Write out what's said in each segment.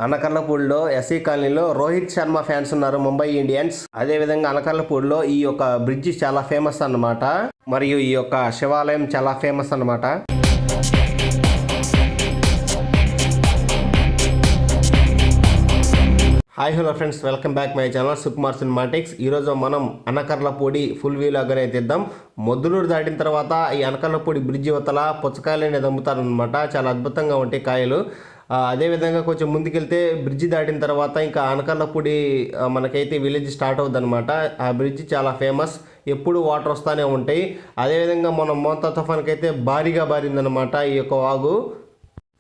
అనకర్లపూడిలో SC కాలనీలో Rohit Sharma fans ఉన్నారు, Mumbai Indians. అదే విధంగా అనకర్లపూడిలో ఈ యొక్క బ్రిడ్జి చాలా ఫేమస్ అన్నమాట, మరియు ఈ యొక్క శివాలయం చాలా ఫేమస్ అన్నమాట. Hi hello friends, welcome back my channel Sukumar cinematics. ఈరోజు మనం అనకర్లపూడి ఫుల్ వీలాగ్ అనేది తెద్దాం. మొద్దులూరు దాటిన తర్వాత ఈ అనకర్లపూడి బ్రిడ్జి అవతల పుచ్చకాయలు అనేది అమ్ముతారనమాట. చాలా అద్భుతంగా ఉంటాయి కాయలు. అదేవిధంగా కొంచెం ముందుకెళ్తే బ్రిడ్జి దాటిన తర్వాత ఇంకా అనకర్లపూడి మనకైతే విలేజ్ స్టార్ట్ అవుద్ది అనమాట. ఆ బ్రిడ్జి చాలా ఫేమస్, ఎప్పుడు వాటర్ వస్తూనే ఉంటాయి. అదేవిధంగా మనం మోంతా తుఫాన్కి అయితే భారీగా బారిందనమాట ఈ యొక్క వాగు.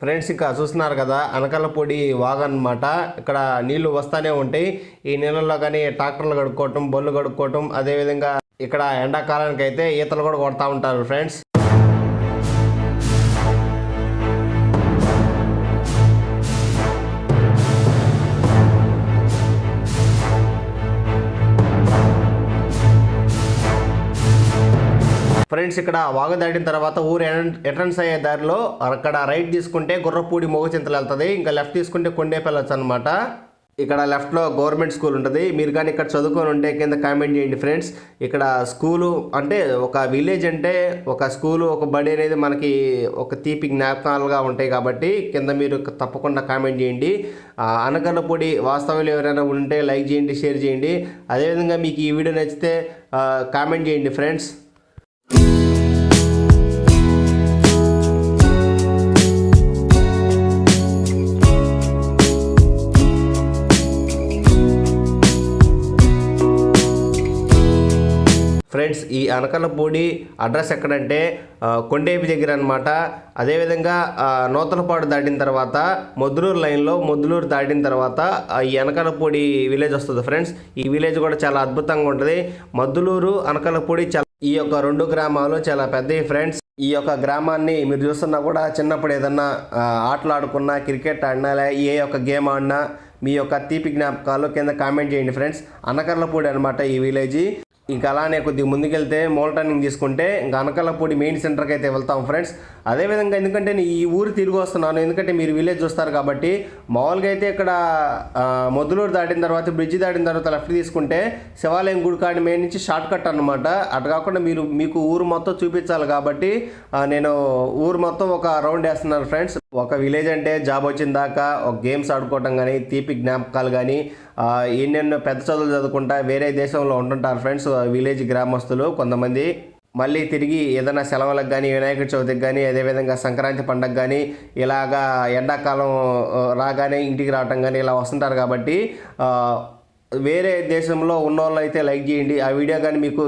ఫ్రెండ్స్, ఇంకా చూస్తున్నారు కదా అనకర్లపూడి వాగు అనమాట. ఇక్కడ నీళ్లు వస్తూనే ఉంటాయి. ఈ నీళ్ళల్లో కానీ ట్రాక్టర్లు కడుక్కోవటం, బొల్లు కడుక్కోవటం, అదేవిధంగా ఇక్కడ ఎండాకాలానికి అయితే ఈతలు కూడా కొడతా ఉంటారు ఫ్రెండ్స్. ఫ్రెండ్స్, ఇక్కడ వాగు దాటిన తర్వాత ఊరు ఎంట్రన్స్ అయ్యే దారిలో అక్కడ రైట్ తీసుకుంటే గుర్రపూడి మోగచింతలు వెళ్తుంది. ఇంకా లెఫ్ట్ తీసుకుంటే కొండేపల్లి వెళ్ళొచ్చు అనమాట. ఇక్కడ లెఫ్ట్లో గవర్నమెంట్ స్కూల్ ఉంటుంది. మీరు కానీ ఇక్కడ చదువుకొని ఉంటే కింద కామెంట్ చేయండి ఫ్రెండ్స్. ఇక్కడ స్కూలు అంటే ఒక విలేజ్ అంటే ఒక స్కూలు, ఒక బడి అనేది మనకి ఒక తీపి జ్ఞాపకాలుగా ఉంటాయి కాబట్టి కింద మీరు తప్పకుండా కామెంట్ చేయండి. అనకర్లపూడి వాస్తవాలు ఎవరైనా ఉంటే లైక్ చేయండి, షేర్ చేయండి. అదేవిధంగా మీకు ఈ వీడియో నచ్చితే కామెంట్ చేయండి ఫ్రెండ్స్. ఫ్రెండ్స్, ఈ అనకర్లపూడి అడ్రస్ ఎక్కడంటే కొండేపి దగ్గర అనమాట. అదేవిధంగా నూతలపాడు దాటిన తర్వాత మొద్దులూరు లైన్లో మొద్దులూరు దాటిన తర్వాత ఈ అనకర్లపూడి విలేజ్ వస్తుంది ఫ్రెండ్స్. ఈ విలేజ్ కూడా చాలా అద్భుతంగా ఉంటుంది. మొద్దులూరు, అనకర్లపూడి ఈ యొక్క రెండు గ్రామాలు చాలా పెద్దవి ఫ్రెండ్స్. ఈ యొక్క గ్రామాన్ని మీరు చూస్తున్నా కూడా చిన్నప్పుడు ఏదన్నా ఆటలు ఆడుకున్నా, క్రికెట్ ఆడినా, ఏ యొక్క గేమ్ ఆడినా మీ యొక్క తీపి జ్ఞాపకాలు కింద కామెంట్ చేయండి ఫ్రెండ్స్. అనకర్లపూడి అనమాట ఈ విలేజ్. ఇంకా అలానే కొద్దిగా ముందుకెళ్తే మోల్ టర్నింగ్ తీసుకుంటే ఇంకా అనకర్లపూడి మెయిన్ సెంటర్కి అయితే వెళ్తాం ఫ్రెండ్స్. అదేవిధంగా ఎందుకంటే నేను ఈ ఊరు తిరిగి వస్తున్నాను, ఎందుకంటే మీరు విలేజ్ చూస్తారు కాబట్టి. మామూలుగా అయితే ఇక్కడ మొద్దులూరు దాటిన తర్వాత బ్రిడ్జి దాటిన తర్వాత లెఫ్ట్ తీసుకుంటే శివాలయం గుడికాడి మెయిన్ నుంచి షార్ట్ కట్ అనమాట. అటు కాకుండా మీకు ఊరు మొత్తం చూపించాలి కాబట్టి నేను ఊరు మొత్తం ఒక రౌండ్ వేస్తున్నాను ఫ్రెండ్స్. ఒక విలేజ్ అంటే జాబ్ వచ్చిన దాకా ఒక గేమ్స్ ఆడుకోవటం కానీ, తీపి జ్ఞాపకాలు కానీ, ఎన్నెన్నో పెద్ద చదువులు చదువుకుంటా వేరే దేశంలో ఉంటుంటారు ఫ్రెండ్స్ విలేజ్ గ్రామస్తులు కొంతమంది. మళ్ళీ తిరిగి ఏదైనా సెలవులకు కానీ, వినాయక చవితికి కానీ, అదేవిధంగా సంక్రాంతి పండగ కానీ, ఇలాగా ఎండాకాలం రాగానే ఇంటికి రావటం కానీ ఇలా వస్తుంటారు కాబట్టి వేరే దేశంలో ఉన్నవాళ్ళు అయితే లైక్ చేయండి. ఆ వీడియో కానీ మీకు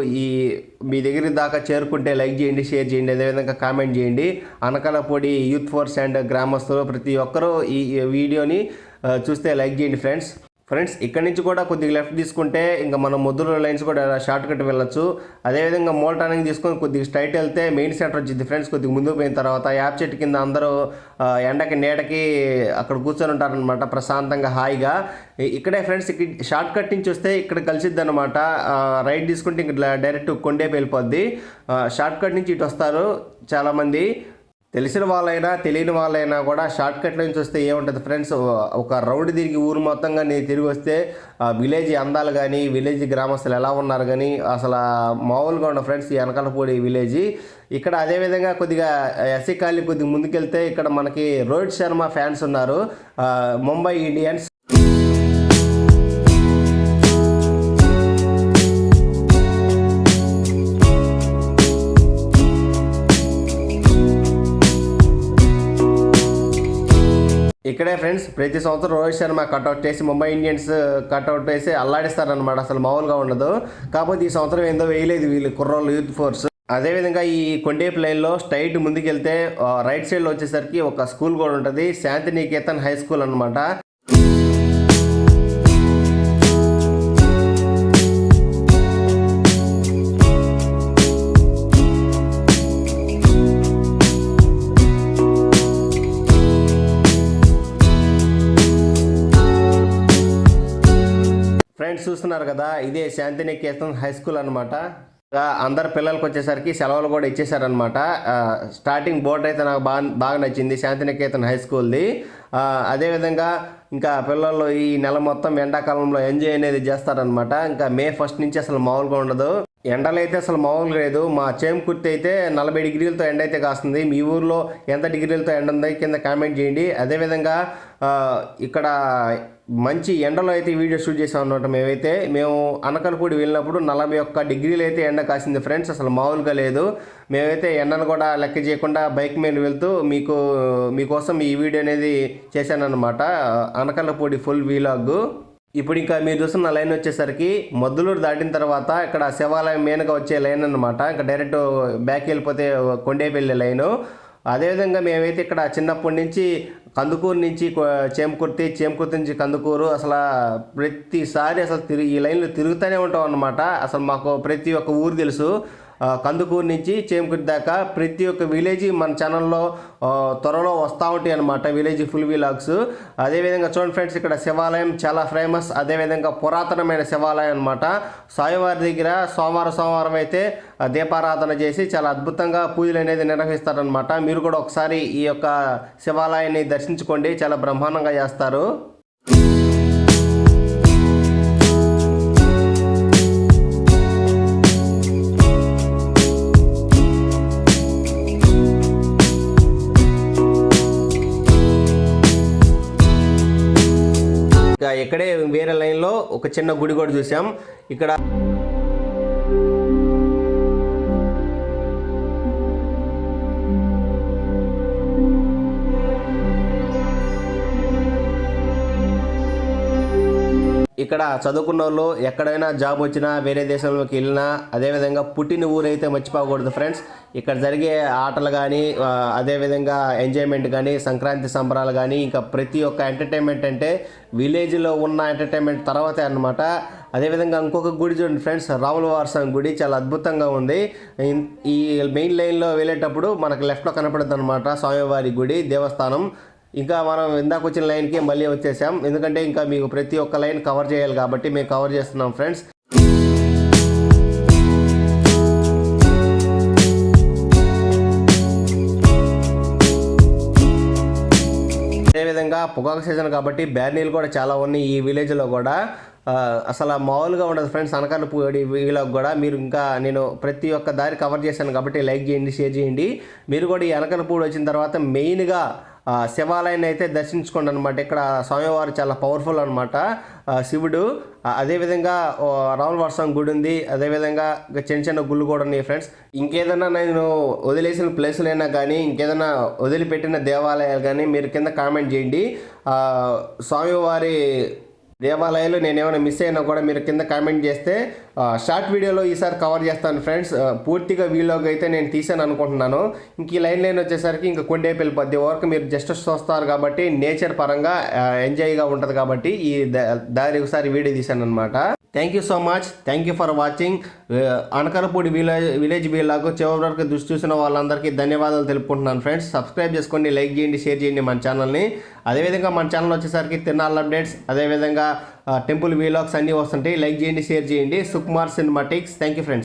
మీ దగ్గర దాకా చేరుకుంటే లైక్ చేయండి, షేర్ చేయండి, అదేవిధంగా కామెంట్ చేయండి. అనకర్లపూడి యూత్ ఫోర్స్ అండ్ గ్రామస్తులు ప్రతి ఒక్కరూ ఈ వీడియోని చూస్తే లైక్ చేయండి ఫ్రెండ్స్. ఇక్కడ నుంచి కూడా కొద్దిగా లెఫ్ట్ తీసుకుంటే ఇంకా మనం మొద్దులూరు లైన్స్ కూడా షార్ట్ కట్ వెళ్ళొచ్చు. అదేవిధంగా మోల్ టర్నింగ్ తీసుకొని కొద్దిగా స్ట్రైట్ వెళ్తే మెయిన్ సెంటర్ వచ్చింది ఫ్రెండ్స్. కొద్దిగా ముందుకు పోయిన తర్వాత యాప్ చెట్టు కింద అందరూ ఎండకి నీడకి అక్కడ కూర్చొని ఉంటారనమాట ప్రశాంతంగా హాయిగా. ఇక్కడే ఫ్రెండ్స్ షార్ట్ కట్ నుంచి వస్తే ఇక్కడ కలిసిద్ది అనమాట. రైట్ తీసుకుంటే ఇక్కడ డైరెక్ట్ కొండేపి వెళ్ళిపోద్ది. షార్ట్ కట్ నుంచి ఇటు వస్తారు చాలామంది. తెలిసిన వాళ్ళైనా తెలియని వాళ్ళైనా కూడా షార్ట్ కట్ నుంచి వస్తే ఏముంటుంది ఫ్రెండ్స్, ఒక రౌండ్ తిరిగి ఊరు మొత్తంగా నేను తిరిగి వస్తే విలేజ్ అందాలు కానీ, విలేజ్ గ్రామస్తులు ఎలా ఉన్నారు కానీ అసలు మామూలుగా ఉన్న ఫ్రెండ్స్ ఈ అనకర్లపూడి విలేజ్. ఇక్కడ అదేవిధంగా కొద్దిగా ఎస్సీ కాలనీ కొద్దిగా ముందుకెళ్తే ఇక్కడ మనకి రోహిత్ శర్మ ఫ్యాన్స్ ఉన్నారు, ముంబై ఇండియన్స్. ఇక్కడే ఫ్రెండ్స్ ప్రతి సంవత్సరం రోహిత్ శర్మ కట్అవుట్ వేసి ముంబై ఇండియన్స్ కట్అవుట్ వేసి అల్లాడిస్తారనమాట. అసలు మామూలుగా ఉండదు. కాకపోతే ఈ సంవత్సరం ఏందో వేయలేదు వీళ్ళు కుర్రోళ్ళు యూత్ ఫోర్స్. అదేవిధంగా ఈ కొండేపి లైన్లో స్ట్రైట్ ముందుకెళ్తే రైట్ సైడ్లో వచ్చేసరికి ఒక స్కూల్ కూడా ఉంటుంది, శాంతినికేతన్ హై స్కూల్ అనమాట. ఫ్రెండ్స్ చూస్తున్నారు కదా, ఇదే శాంతినికేతన్ హై స్కూల్ అనమాట. అందరు పిల్లలకు వచ్చేసరికి సెలవులు కూడా ఇచ్చేసారనమాట. స్టార్టింగ్ బోర్డు అయితే నాకు బాగా నచ్చింది శాంతినికేతన్ హై స్కూల్ది. అదేవిధంగా ఇంకా పిల్లలు ఈ నెల మొత్తం ఎండాకాలంలో ఎంజాయ్ అనేది చేస్తారనమాట. ఇంకా మే 1 నుంచి అసలు మామూలుగా ఉండదు. ఎండలు అయితే అసలు మామూలుగా లేదు. మా చేమకుర్తి అయితే 40 డిగ్రీలతో ఎండ అయితే కాస్తుంది. మీ ఊర్లో ఎంత డిగ్రీలతో ఎండ ఉంది కింద కామెంట్ చేయండి. అదేవిధంగా ఇక్కడ మంచి ఎండలో అయితే వీడియో షూట్ చేసాం అనమాట. మేము అనకలపూడి వెళ్ళినప్పుడు 41 డిగ్రీలు అయితే ఎండ కాసింది ఫ్రెండ్స్. అసలు మామూలుగా లేదు. మేమైతే ఎండను కూడా లెక్క చేయకుండా బైక్ మీద వెళ్తూ మీకోసం ఈ వీడియో అనేది చేశానన్నమాట. అనకలపూడి ఫుల్ వీలాగ్. ఇప్పుడు ఇంకా మీరు చూస్తున్న లైన్ వచ్చేసరికి మొద్దులూరు దాటిన తర్వాత ఇక్కడ శివాలయం మీనగా వచ్చే లైన్ అనమాట. ఇంకా డైరెక్ట్ బ్యాక్ వెళ్ళిపోతే కొండేపల్లి లైను. అదేవిధంగా మేమైతే ఇక్కడ చిన్నప్పటి నుంచి కందుకూరు నుంచి చేమకుర్తి నుంచి కందుకూరు అసలు ప్రతిసారి అసలు ఈ లైన్లో తిరుగుతూనే ఉంటాం అన్నమాట. అసలు మాకు ప్రతి ఒక్క ఊరు తెలుసు. కందుకూరు నుంచి చేమకుర్తి దాకా ప్రతి ఒక్క విలేజ్ మన ఛానల్లో త్వరలో వస్తూ ఉంటాయి అనమాట, విలేజ్ ఫుల్ వీలాగ్స్. అదేవిధంగా చూడండి ఫ్రెండ్స్, ఇక్కడ శివాలయం చాలా ఫేమస్. అదేవిధంగా పురాతనమైన శివాలయం అనమాట. స్వామివారి దగ్గర సోమవారం అయితే దీపారాధన చేసి చాలా అద్భుతంగా పూజలు అనేది నిర్వహిస్తారనమాట. మీరు కూడా ఒకసారి ఈ యొక్క శివాలయాన్ని దర్శించుకోండి, చాలా బ్రహ్మాండంగా చేస్తారు. ఇక్కడే వేరే లైన్లో ఒక చిన్న గుడి కూడా చూసాం. ఇక్కడ ఇక్కడ చదువుకున్న వాళ్ళు ఎక్కడైనా జాబ్ వచ్చినా వేరే దేశంలోకి వెళ్ళినా అదేవిధంగా పుట్టిన ఊరైతే మర్చిపోకూడదు ఫ్రెండ్స్. ఇక్కడ జరిగే ఆటలు కానీ అదేవిధంగా ఎంజాయ్మెంట్ కానీ సంక్రాంతి సంబరాలు కానీ ఇంకా ప్రతి ఒక్క ఎంటర్టైన్మెంట్ అంటే విలేజ్లో ఉన్న ఎంటర్టైన్మెంట్ తర్వాతే అన్నమాట. అదేవిధంగా ఇంకొక గుడి చూడండి ఫ్రెండ్స్, రాములవారి స్వామి గుడి చాలా అద్భుతంగా ఉంది. ఈ మెయిన్ లైన్లో వెళ్ళేటప్పుడు మనకు లెఫ్ట్లో కనపడుతుంది అనమాట స్వామివారి గుడి దేవస్థానం. ఇంకా మనం ఇందాక వచ్చిన లైన్కి మళ్ళీ వచ్చేసాం, ఎందుకంటే ఇంకా మీకు ప్రతి ఒక్క లైన్ కవర్ చేయాలి కాబట్టి మేము కవర్ చేస్తున్నాం ఫ్రెండ్స్. అదేవిధంగా పొగాకు సీజన్ కాబట్టి బ్యార్నీలు కూడా చాలా ఉన్నాయి ఈ విలేజ్లో కూడా. అసలు మామూలుగా ఉండదు ఫ్రెండ్స్ అనకాలపూడి వీళ్ళకి కూడా. మీరు ఇంకా నేను ప్రతి ఒక్క దారి కవర్ చేశాను కాబట్టి లైక్ చేయండి, షేర్ చేయండి. మీరు కూడా ఈ అనకాలపూడి వచ్చిన తర్వాత మెయిన్గా శివాలయాన్ని అయితే దర్శించుకోండి అనమాట. ఇక్కడ స్వామివారు చాలా పవర్ఫుల్ అనమాట, శివుడు. అదేవిధంగా రాములవారి స్వామి గుడి ఉంది. అదేవిధంగా చిన్న చిన్న గుళ్ళు కూడా ఉన్నాయి ఫ్రెండ్స్. ఇంకేదైనా నేను వదిలేసిన ప్లేసులైనా కానీ ఇంకేదైనా వదిలిపెట్టిన దేవాలయాలు కానీ మీరు కింద కామెంట్ చేయండి. స్వామివారి దేవాలయాలు నేను ఏమైనా మిస్ అయినా కూడా మీరు కింద కామెంట్ చేస్తే షార్ట్ వీడియోలో ఈసారి కవర్ చేస్తాను ఫ్రెండ్స్. పూర్తిగా వీడియోకి అయితే నేను తీసాను అనుకుంటున్నాను. ఇంక ఈ లైన్ వచ్చేసరికి ఇంకా కొండేపల్లి పద్ది వరకు మీరు జస్ట్ చూస్తారు కాబట్టి నేచర్ పరంగా ఎంజాయ్గా ఉంటుంది కాబట్టి ఈ దారి ఒకసారి వీడియో తీశాను అనమాట. Thank you so much, thank you for watching. Anakalapudi village vlog చివరి వరకు దృష్టి చూసిన వాళ్ళందరికీ ధన్యవాదాలు తెలుపుకుంటున్నాను ఫ్రెండ్స్. సబ్స్క్రైబ్ చేసుకోండి, లైక్ చేయండి, షేర్ చేయండి మన ఛానల్ని. అదేవిధంగా మన ఛానల్ వచ్చేసరికి తిరునాళ్ళ అప్డేట్స్ అదేవిధంగా టెంపుల్ వీలాగ్స్ అన్నీ వస్తుంటాయి. లైక్ చేయండి, షేర్ చేయండి. Sukumar cinematics. Thank you friends.